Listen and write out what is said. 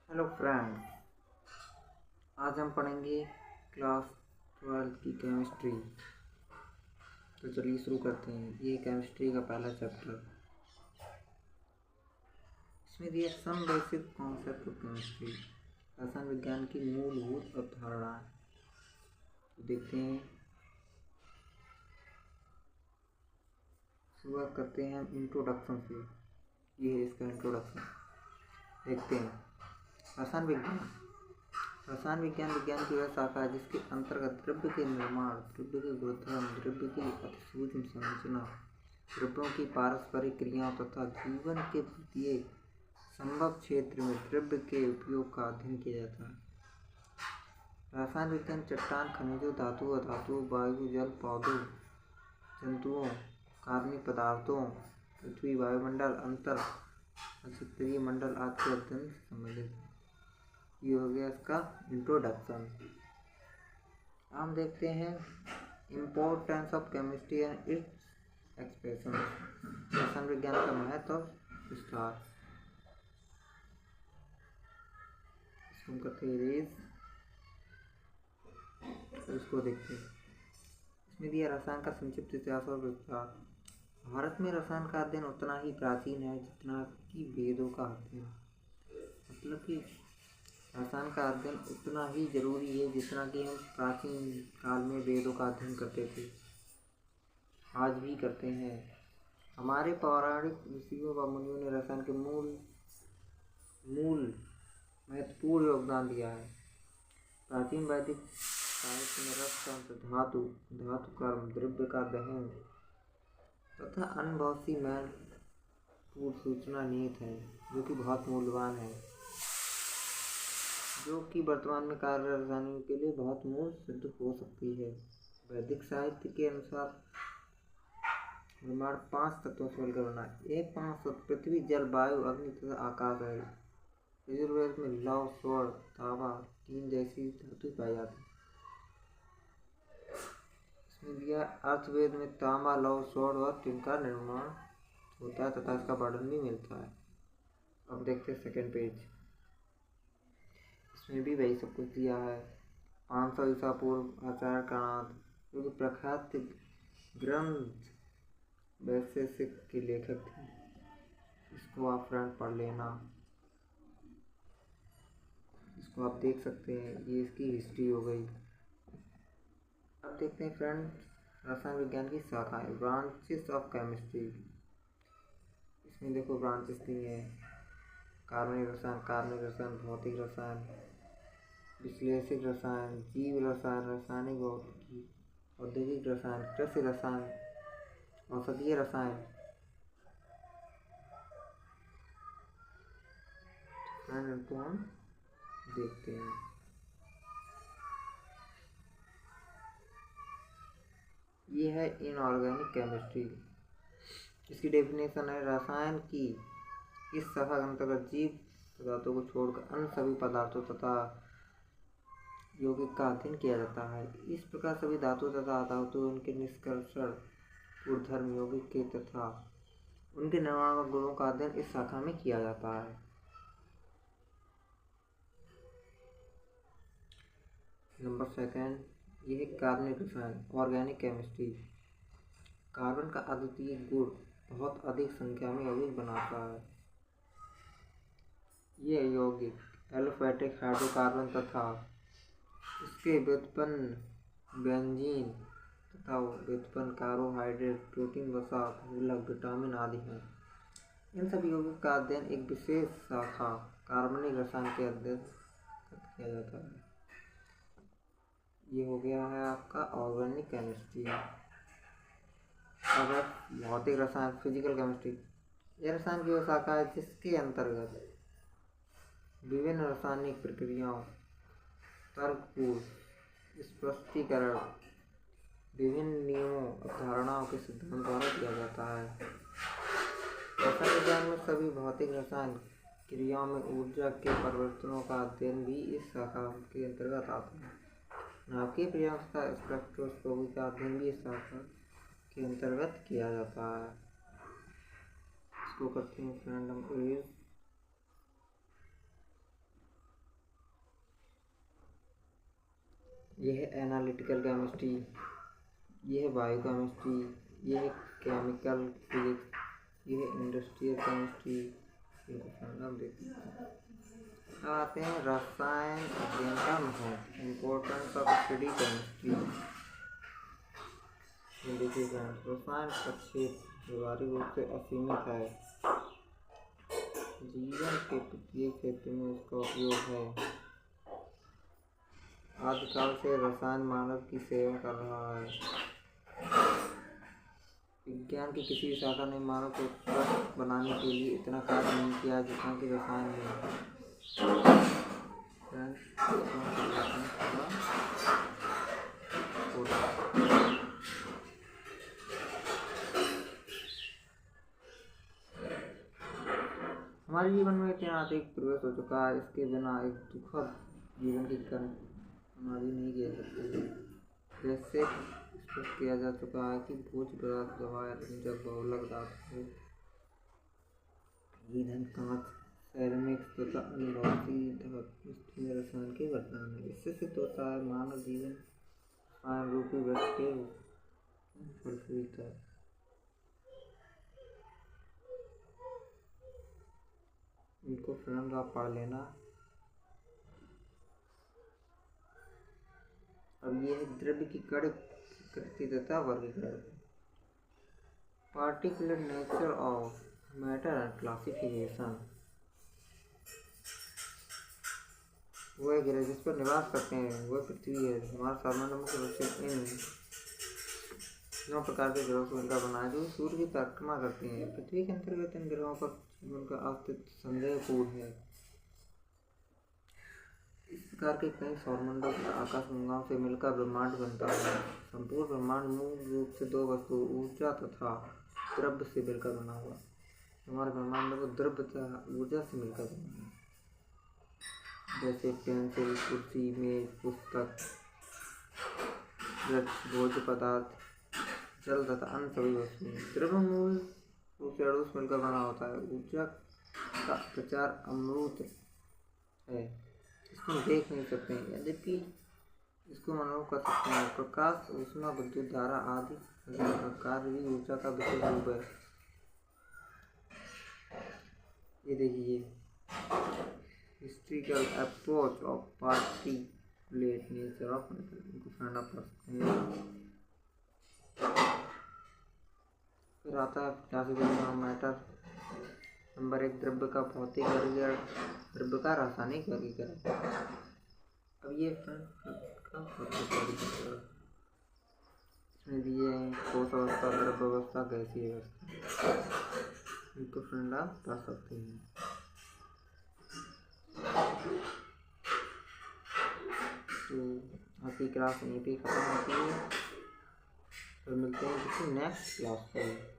Hello friends, आज हम पढ़ेंगे क्लास 12 की केमिस्ट्री। तो चलिए शुरू करते हैं। ये केमिस्ट्री का पहला चैप्टर। इसमें दिया some basic concept of chemistry, रसायन विज्ञान की मूलभूत अवधारणाएं। तो देखते हैं, शुरुआत करते हैं हम इंट्रोडक्शन से। ये है इसका इंट्रोडक्शन। देखते हैं रसायन विज्ञान। रसायन विज्ञान विज्ञान की वह शाखा है जिसके अंतर्गत द्रव्य के निर्माण, द्रव्य के गुणधर्म, द्रव्य की अतिसूक्ष्म संरचना, द्रव्यों की पारस्परिक क्रियाओं तथा जीवन के प्रत्येक संभव क्षेत्र में द्रव्य के उपयोग का अध्ययन किया जाता है। रसायन विज्ञान चट्टान, खनिजों, धातु, अधातुओं, वायु, जल, पौधों, जंतुओं, कार्बनिक पदार्थों, पृथ्वी, वायुमंडल, अंतर नक्षत्रीय मंडल आदि के अध्ययन से संबंधित है। ये हो गया इसका इंट्रोडक्शन। हम देखते हैं importance of chemistry and its expression. रसायन विज्ञान का महत्व और विस्तार। इसको हम करते हैं रेज। इसको देखते हैं। इसमें दिया रसायन का संक्षिप्त इतिहास और विस्तार। भारत में रसायन का अध्ययन उतना ही प्राचीन है जितना कि वेदों का अध्ययन। मतलब कि रसायन का अध्ययन उतना ही जरूरी है जितना कि हम प्राचीन काल में वेदों का अध्ययन करते थे, आज भी करते हैं। हमारे पौराणिक ऋषियों व मुनियों ने रसायन के मूल महत्वपूर्ण योगदान दिया है। प्राचीन वैदिक साहित्य में रसतंत्र, धातु, धातु कर्म, द्रव्य का दहन तथा अन्य बहुत सी महत्वपूर्ण सूचना निहित है जो कि बहुत मूल्यवान है, जो कि वर्तमान में कार्य रसायनों के लिए बहुत मूल सिद्ध हो सकती है। वैदिक साहित्य के अनुसार ब्रह्मांड 5 तत्वों से मिलकर बना है। ये 5 तत्व पृथ्वी, जल, वायु, अग्नि तथा आकाश है। यजुर्वेद में लौह, स्वर्ण, तांबा, टीन जैसी धातु पाई जाती है। इसमें दिया अर्थवेद में तांबा, लौह, स्वर्ण और टीन का निर्माण होता है तथा इसका वर्णन भी मिलता है। अब देखते हैं सेकेंड पेज। इसमें भी वही सब कुछ दिया है। 500 ईसा पूर्व आचार्य काणाद, जो कि प्रख्यात ग्रंथ वैशेषिक के लेखक थे। इसको आप फ्रेंड पढ़ लेना। इसको आप देख सकते हैं। ये इसकी हिस्ट्री हो गई। अब देखते हैं फ्रेंड रसायन विज्ञान की शाखाएं, ब्रांचेस ऑफ केमिस्ट्री। इसमें देखो ब्रांचेस दी हैं। कार्बनिक रसायन, भौतिक रसायन, विश्लेषिक रसायन, जीव रसायन, रासायनिक भौतिकी, औद्योगिक रसायन, कृषि रसायन, औषधीय रसायन। इनको हम देखते हैं। ये है इनऑर्गेनिक केमिस्ट्री। इसकी डेफिनेशन है रसायन की इस शाखा के अंतर्गत जीव पदार्थों को छोड़कर अन्य सभी पदार्थों तथा यौगिक का अध्ययन किया जाता है। इस प्रकार सभी धातु तथा अधातु, उनके निष्कर्षण, गुणधर्म, यौगिक के तथा उनके निर्माण गुणों का अध्ययन इस शाखा में किया जाता है। नंबर सेकेंड, यह है कार्बनिक रसायन, ऑर्गेनिक केमिस्ट्री। कार्बन का अद्वितीय गुण बहुत अधिक संख्या में यौगिक बनाता है। ये यौगिक एलोफेटिक हाइड्रोकार्बन तथा इसके व्युत्पन्न बेंजीन तथा व्युत्पन्न कार्बोहाइड्रेट, प्रोटीन, वसा, बहुलक, विटामिन आदि हैं। इन सभी यौगिक का अध्ययन एक विशेष शाखा कार्बनिक रसायन के अध्ययन किया जाता है। ये हो गया है आपका ऑर्गेनिक केमिस्ट्री। अब भौतिक रसायन, फिजिकल केमिस्ट्री। यह रसायन की वह शाखा है जिसके अंतर्गत विभिन्न रासायनिक प्रक्रियाओं, तर्कपूर्ण स्पष्टीकरण, विभिन्न नियमों, अवधारणाओं के सिद्धांत द्वारा किया जाता है। रसायन विज्ञान में सभी भौतिक रसायन क्रियाओं में ऊर्जा के परिवर्तनों का अध्ययन भी इस शाखा के अंतर्गत आता है। नाभिकीय क्रियाओं तथा स्पेक्ट्रोस्कोपी का अध्ययन भी इस शाखा के अंतर्गत किया जाता है। इसको करते हैं फ्रेंड हम यह है एनालिटिकल केमिस्ट्री, यह है बायो केमिस्ट्री, यह है केमिकल फिजिक्स, यह है इंडस्ट्रियल केमिस्ट्री। इनको संदर्भ देते हैं। अब आते हैं रसायन अध्ययन का महत्व, इम्पोर्टेंस ऑफ स्टडी केमिस्ट्री। देखिए रसायन का क्षेत्र व्यवहारिक रूप से असीमित है। जीवन के प्रत्येक क्षेत्र में इसका उपयोग है। आदिकाल से रसायन मानव की सेवा कर रहा है। विज्ञान की किसी शाखा ने मानव को स्वस्थ बनाने के लिए इतना कार्य नहीं किया जितना कि रसायन में। हमारे जीवन में इतना अधिक प्रवेश हो चुका है, इसके बिना एक दुखद जीवन की कल्पना भी नहीं किया सकती। जैसे स्पष्ट किया जा चुका है कि भोज्य पदार्थ, दवाएं, रंजक, बहुलक धातु, ईंधन, कांच, सेरेमिक्स तथा अन्य धातु रसायन के वरदान है। इससे सिद्ध होता है मानव जीवन रसायन रूपी वृक्ष के फलस्वरूप है। इनको फ्रेंड आप पढ़ लेना। अब ये है द्रव्य की कण कृति तथा वर्गीकरण, particular nature of matter and classification. वह ग्रह जिस पर निवास करते हैं वह पृथ्वी है। हमारा सामान्य मुख्य रूप से इन 9 प्रकार के ग्रहों से मिलकर बना है जो सूर्य की परिक्रमा करते हैं। पृथ्वी के अंतर्गत इन ग्रहों पर जीवन का अस्तित्व संदेहपूर्ण है। इस प्रकार के कई सौरमंडल और आकाशगंगाओं से मिलकर ब्रह्मांड बनता है। संपूर्ण ब्रह्मांड मूल रूप से 2 वस्तु, ऊर्जा तथा द्रव्य से मिलकर बना हुआ। हमारे ब्रह्मांड में वो द्रव्य तथा ऊर्जा से मिलकर बना है, जैसे पेंसिल, कुर्सी, मेज, पुस्तक, वृक्ष, भोज्य पदार्थ, जल तथा अन्य सभी वस्तुएं। द्रव्य मूल रूप से अणु से मिलकर बना होता है। ऊर्जा का प्रचार अमूर्त है, इसको हम देख नहीं सकते हैं, यद्यपि इसको अनुभव कर सकते हैं। प्रकाश, ऊष्मा, विद्युत धारा आदि का कार्य भी ऊर्जा का विशेष रूप है। ये देखिए historical approach of particulate nature of matter, इनको पढ़ना पड़ सकते हैं। फिर आता है क्लासिफिकेशन ऑफ मैटर। नंबर 1, द्रव्य का भौतिक वर्गीकरण, द्रव्य का रासायनिक वर्गीकरण। अब ये इसमें दिए हैं ठोस अवस्था, द्रव्य अवस्था, गैसीय अवस्था। इनको फ्रेंड आप पढ़ सकते हैं। तो आपकी क्लास यहीं पे खत्म होती है। फिर मिलते हैं किसी नेक्स्ट क्लास पर।